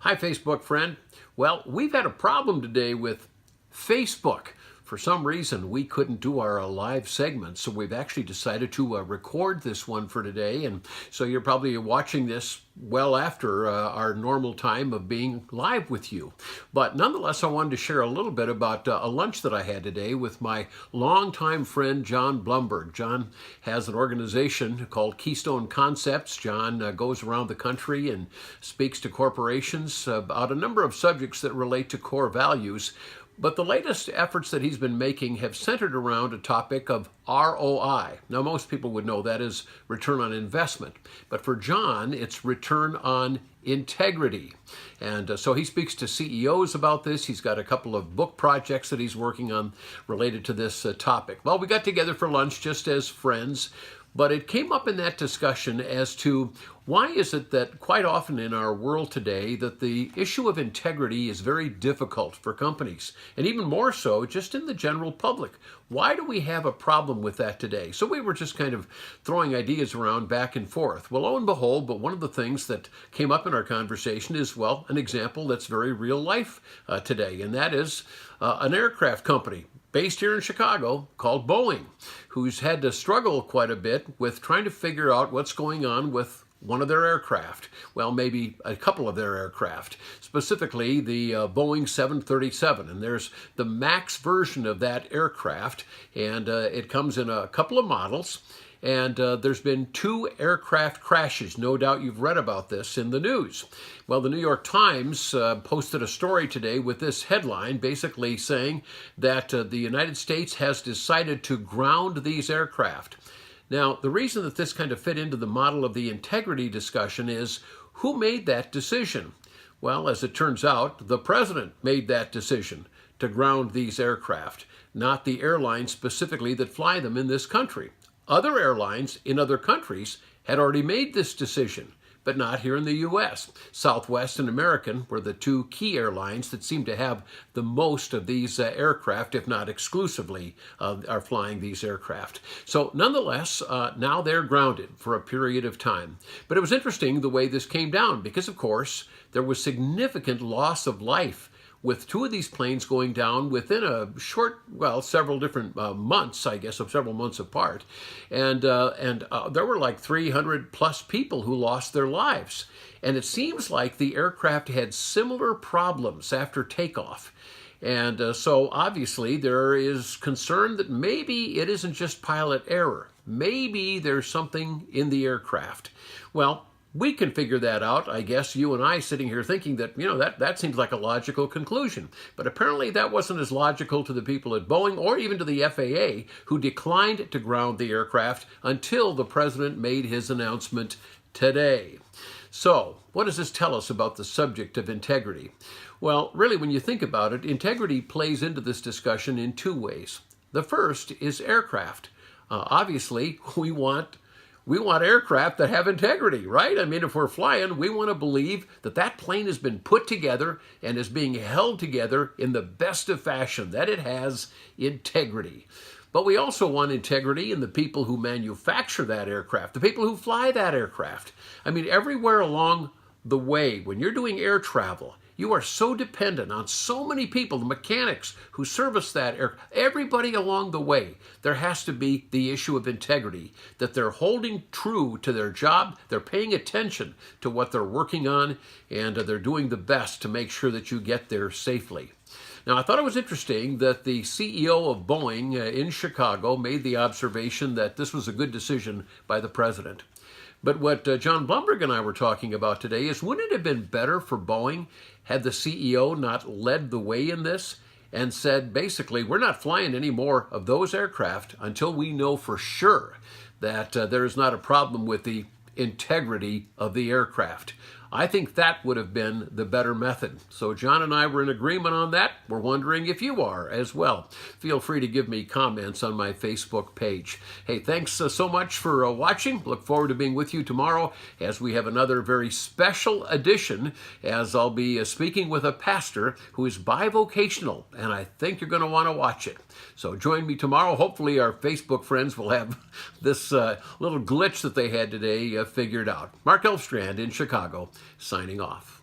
Hi, Facebook friend. Well, we've had a problem today with Facebook. For some reason, we couldn't do our live segment, so we've actually decided to record this one for today. And so you're probably watching this well after our normal time of being live with you. But nonetheless, I wanted to share a little bit about a lunch that I had today with my longtime friend, John Blumberg. John has an organization called Keystone Concepts. John goes around the country and speaks to corporations about a number of subjects that relate to core values. But the latest efforts that he's been making have centered around a topic of ROI. Now, most people would know that is return on investment. But for John, it's return on integrity. And so he speaks to CEOs about this. He's got a couple of book projects that he's working on related to this topic. Well, we got together for lunch just as friends. But it came up in that discussion as to why is it that quite often in our world today that the issue of integrity is very difficult for companies, and even more so just in the general public. Why do we have a problem with that today? So we were just kind of throwing ideas around back and forth. Well, lo and behold, but one of the things that came up in our conversation is, well, an example that's very real life today, and that is an aircraft company based here in Chicago called Boeing, who's had to struggle quite a bit with trying to figure out what's going on with one of their aircraft. Well, maybe a couple of their aircraft, specifically the Boeing 737. And there's the MAX version of that aircraft, and it comes in a couple of models. And there's been 2 aircraft crashes. No doubt you've read about this in the news. Well, the New York Times posted a story today with this headline basically saying that the United States has decided to ground these aircraft. Now, the reason that this kind of fit into the model of the integrity discussion is who made that decision? Well, as it turns out, the president made that decision to ground these aircraft, not the airlines specifically that fly them in this country. Other airlines in other countries had already made this decision, but not here in the U.S. Southwest and American were the 2 key airlines that seem to have the most of these aircraft, if not exclusively, are flying these aircraft. So nonetheless, now they're grounded for a period of time. But it was interesting the way this came down because, of course, there was significant loss of life with 2 of these planes going down within a short, well, several different months, I guess, of several months apart. And there were like 300 plus people who lost their lives. And it seems like the aircraft had similar problems after takeoff. And so obviously there is concern that maybe it isn't just pilot error. Maybe there's something in the aircraft. Well, we can figure that out, I guess, you and I sitting here thinking that, that seems like a logical conclusion. But apparently that wasn't as logical to the people at Boeing or even to the FAA, who declined to ground the aircraft until the president made his announcement today. So, what does this tell us about the subject of integrity? Well, really, when you think about it, integrity plays into this discussion in 2 ways. The first is aircraft. Obviously, we want aircraft that have integrity, right? I mean, if we're flying, we want to believe that that plane has been put together and is being held together in the best of fashion, that it has integrity. But we also want integrity in the people who manufacture that aircraft, the people who fly that aircraft. I mean, everywhere along the way, when you're doing air travel, you are so dependent on so many people, the mechanics who service that air, everybody along the way. There has to be the issue of integrity, that they're holding true to their job, they're paying attention to what they're working on, and they're doing the best to make sure that you get there safely. Now, I thought it was interesting that the CEO of Boeing in Chicago made the observation that this was a good decision by the president. But what John Blumberg and I were talking about today is, wouldn't it have been better for Boeing had the CEO not led the way in this and said, basically, we're not flying any more of those aircraft until we know for sure that there is not a problem with the integrity of the aircraft? I think that would have been the better method. So John and I were in agreement on that. We're wondering if you are as well. Feel free to give me comments on my Facebook page. Hey, thanks so much for watching. Look forward to being with you tomorrow as we have another very special edition, as I'll be speaking with a pastor who is bivocational, and I think you're going to want to watch it. So join me tomorrow. Hopefully our Facebook friends will have this little glitch that they had today figured out. Mark Elfstrand in Chicago, signing off.